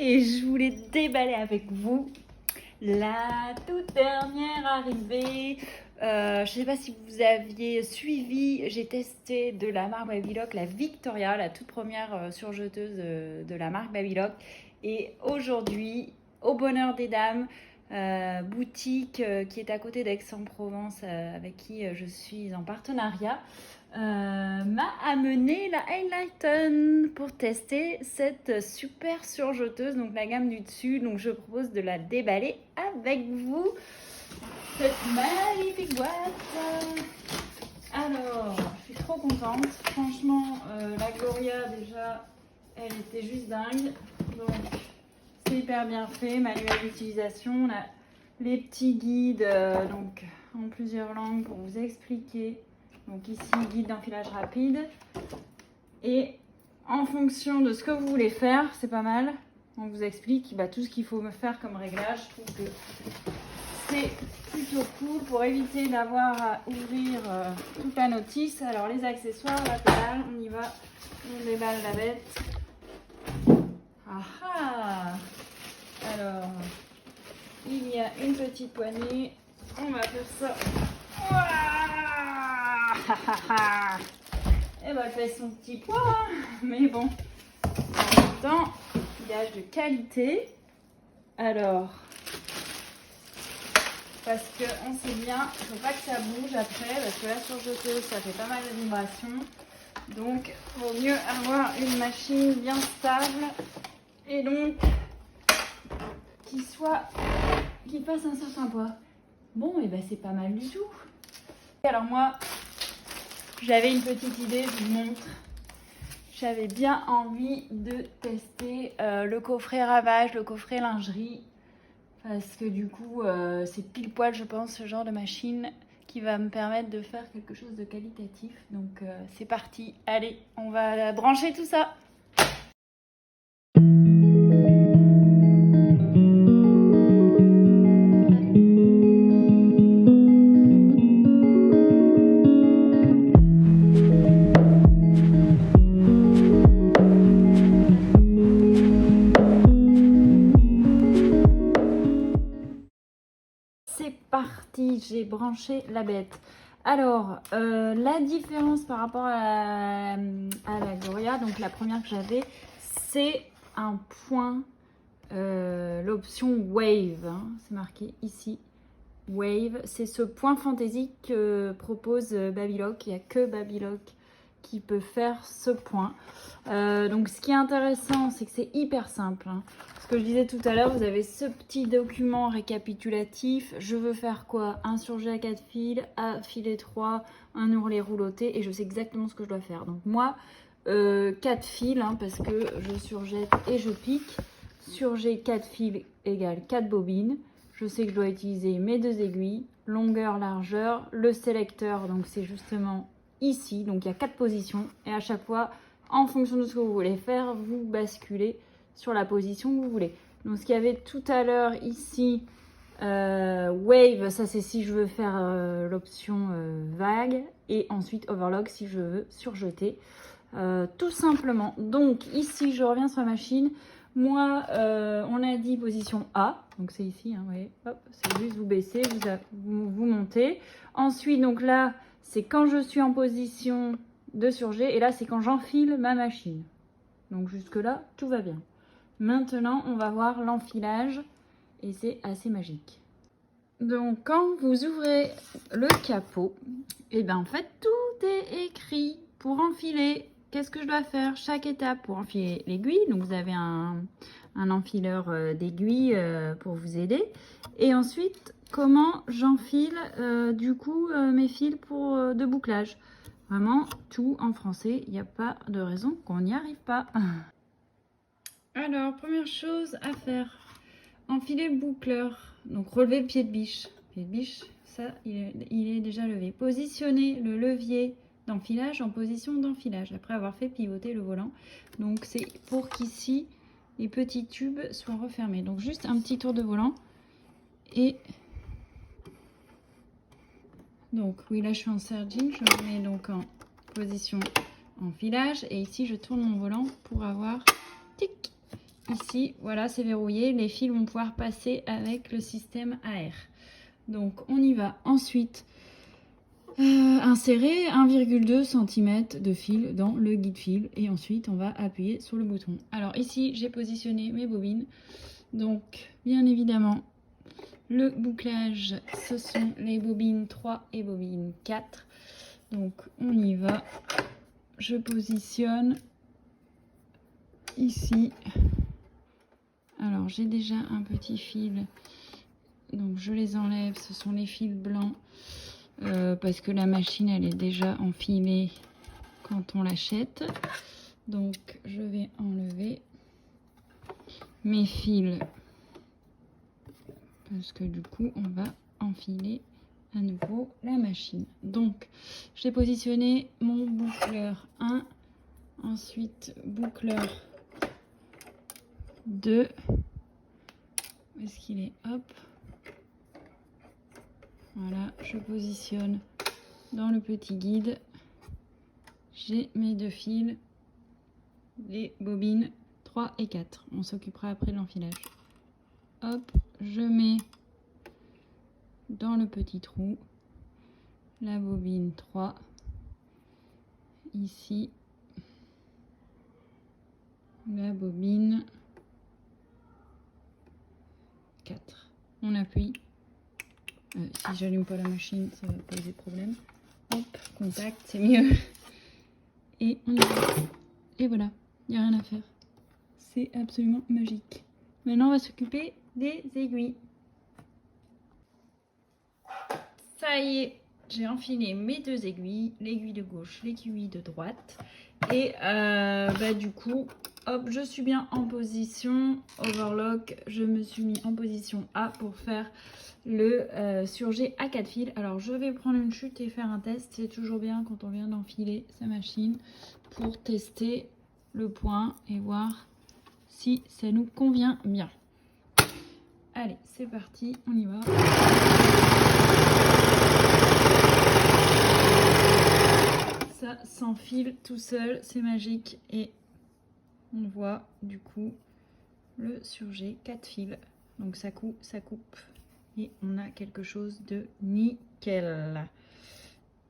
et je voulais déballer avec vous la toute dernière arrivée. Je ne sais pas si vous aviez suivi, j'ai testé de la marque Babylock, la Victoria, la toute première surjeteuse de la marque Babylock. Et aujourd'hui, au bonheur des dames, boutique qui est à côté d'Aix-en-Provence, avec qui je suis en partenariat, m'a amené la Highlighten pour tester cette super surjeteuse, donc la gamme du dessus. Donc je propose de la déballer avec vous, cette magnifique boîte. Alors, je suis trop contente. Franchement, la Gloria déjà, elle était juste dingue. Donc c'est hyper bien fait, manuel d'utilisation. On a les petits guides donc en plusieurs langues pour vous expliquer. Donc ici, guide d'enfilage rapide. Et en fonction de ce que vous voulez faire, c'est pas mal. On vous explique tout ce qu'il faut me faire comme réglage. Je trouve que c'est plutôt cool pour éviter d'avoir à ouvrir toute la notice. Alors les accessoires, la pédale, on y va. On déballe la bête. Ah. Alors, il y a une petite poignée. On va faire ça. Et elle fait son petit poids, mais bon, en même temps, gage de qualité. Alors, parce qu'on sait bien, il ne faut pas que ça bouge après, parce que la surjeteuse, ça fait pas mal de vibrations. Donc, il vaut mieux avoir une machine bien stable et donc qui fasse un certain poids. Bon, et c'est pas mal du tout. Alors moi, j'avais une petite idée, je vous montre. J'avais bien envie de tester le coffret ravage, le coffret lingerie. Parce que du coup, c'est pile poil, je pense, ce genre de machine qui va me permettre de faire quelque chose de qualitatif. Donc c'est parti, allez, on va brancher tout ça. C'est parti, j'ai branché la bête. Alors, la différence par rapport à la Gloria, donc la première que j'avais, c'est un point, l'option Wave, hein, c'est marqué ici, Wave. C'est ce point fantaisie que propose Babylock. Il n'y a que Babylock qui peut faire ce point. Donc ce qui est intéressant, c'est que c'est hyper simple, hein. Ce que je disais tout à l'heure, vous avez ce petit document récapitulatif. Je veux faire quoi? Un surjet à 4 fils, à filet 3, un ourlet rouloté, et je sais exactement ce que je dois faire. Donc moi, 4 fils, hein, parce que je surjette et je pique. Surjet 4 fils égale 4 bobines. Je sais que je dois utiliser mes 2 aiguilles, longueur, largeur, le sélecteur, donc c'est justement ici. Donc il y a 4 positions, et à chaque fois, en fonction de ce que vous voulez faire, vous basculez sur la position que vous voulez. Donc ce qu'il y avait tout à l'heure ici, Wave, ça c'est si je veux faire l'option vague, et ensuite Overlock si je veux surjeter, tout simplement. Donc ici je reviens sur la machine. Moi on a dit position A, donc c'est ici, hein, vous voyez, hop, c'est juste vous baissez, vous montez. Ensuite donc là c'est quand je suis en position de surjet, et là c'est quand j'enfile ma machine. Donc jusque là tout va bien. Maintenant, on va voir l'enfilage et c'est assez magique. Donc, quand vous ouvrez le capot, et bien en fait, tout est écrit pour enfiler. Qu'est-ce que je dois faire? Chaque étape pour enfiler l'aiguille. Donc, vous avez un enfileur d'aiguilles pour vous aider. Et ensuite, comment j'enfile du coup mes fils de bouclage. Vraiment, tout en français. Il n'y a pas de raison qu'on n'y arrive pas. Alors, première chose à faire, enfiler le boucleur. Donc, relever le pied de biche. Le pied de biche, ça, il est déjà levé. Positionner le levier d'enfilage en position d'enfilage, après avoir fait pivoter le volant. Donc, c'est pour qu'ici, les petits tubes soient refermés. Donc, juste un petit tour de volant. Et donc, oui, là, je suis en serging. Je me mets donc en position enfilage. Et ici, je tourne mon volant pour avoir tic, ici, voilà, c'est verrouillé. Les fils vont pouvoir passer avec le système AR. Donc, on y va. Ensuite, insérer 1,2 cm de fil dans le guide fil. Et ensuite, on va appuyer sur le bouton. Alors, ici, j'ai positionné mes bobines. Donc, bien évidemment, le bouclage, ce sont les bobines 3 et bobine 4. Donc, on y va. Je positionne ici. Alors, j'ai déjà un petit fil. Donc, je les enlève. Ce sont les fils blancs. Parce que la machine, elle est déjà enfilée quand on l'achète. Donc, je vais enlever mes fils. Parce que du coup, on va enfiler à nouveau la machine. Donc, j'ai positionné mon boucleur 1, ensuite boucleur 2. Où est-ce qu'il est? Hop. Voilà, je positionne dans le petit guide. J'ai mes deux fils, les bobines 3 et 4. On s'occupera après de l'enfilage. Hop, je mets dans le petit trou la bobine 3 ici, la bobine 4. On appuie. Si j'allume pas la machine, ça va poser problème. Hop, contact, c'est mieux. Et on y va. Et voilà, il n'y a rien à faire. C'est absolument magique. Maintenant, on va s'occuper des aiguilles. Ça y est, j'ai enfilé mes deux aiguilles, l'aiguille de gauche, l'aiguille de droite. Et du coup, hop, je suis bien en position overlock. Je me suis mis en position A pour faire le surjet à 4 fils. Alors, je vais prendre une chute et faire un test. C'est toujours bien quand on vient d'enfiler sa machine pour tester le point et voir si ça nous convient bien. Allez, c'est parti, on y va. Ça s'enfile tout seul, c'est magique. Et on voit du coup le surjet 4 fils. Donc ça coupe, et on a quelque chose de nickel.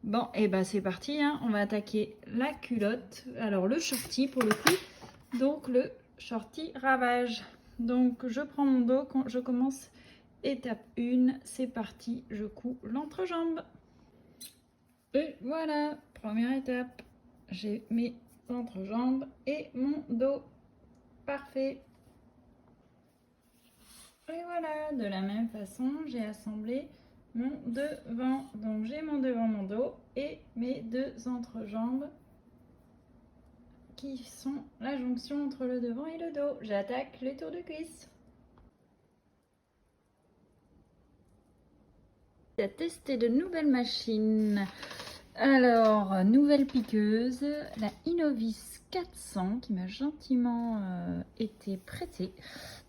Bon, et bah c'est parti, hein. On va attaquer la culotte. Alors le shorty pour le coup, donc le shorty ravage. Donc je prends mon dos, quand je commence étape 1, c'est parti, je couds l'entrejambe. Et voilà, première étape, j'ai mes entrejambes et mon dos. Parfait. Et voilà, de la même façon, j'ai assemblé mon devant. Donc j'ai mon devant, mon dos et mes deux entrejambes qui sont la jonction entre le devant et le dos. J'attaque les tours de cuisse. À tester de nouvelles machines. Alors, nouvelle piqueuse, la Innovis 400 qui m'a gentiment été prêtée.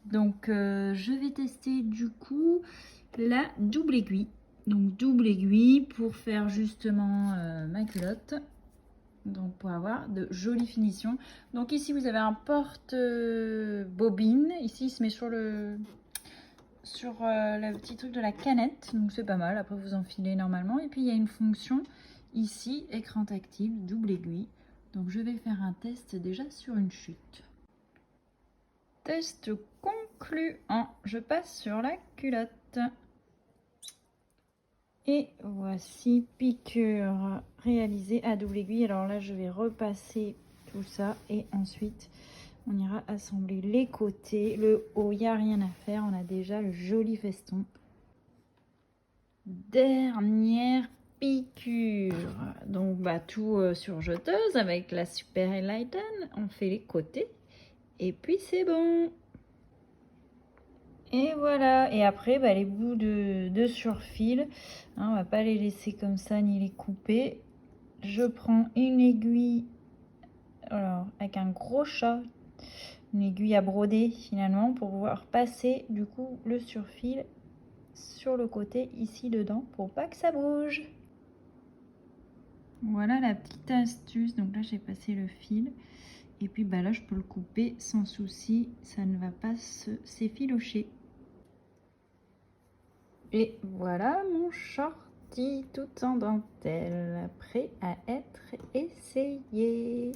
Donc, je vais tester du coup la double aiguille. Donc, double aiguille pour faire justement ma culotte. Donc, pour avoir de jolies finitions. Donc, ici, vous avez un porte-bobine. Ici, il se met sur le petit truc de la canette. Donc, c'est pas mal. Après, vous enfilez normalement. Et puis, il y a une fonction ici, écran tactile, double aiguille. Donc, je vais faire un test déjà sur une chute. Test concluant. Je passe sur la culotte. Et voici piqûre réalisée à double aiguille. Alors là, je vais repasser tout ça et ensuite, on ira assembler les côtés. Le haut, il n'y a rien à faire. On a déjà le joli feston. Dernière piqûre. Donc, tout sur jeteuse avec la Super Enlighten. On fait les côtés. Et puis, c'est bon. Et voilà, et après les bouts de surfil, hein, on va pas les laisser comme ça ni les couper. Je prends une aiguille, alors avec un gros chat, une aiguille à broder finalement pour pouvoir passer du coup le surfil sur le côté ici dedans pour pas que ça bouge. Voilà la petite astuce, donc là j'ai passé le fil Et puis bah là, je peux le couper sans souci, ça ne va pas s'effilocher. Et voilà mon shorty tout en dentelle, prêt à être essayé.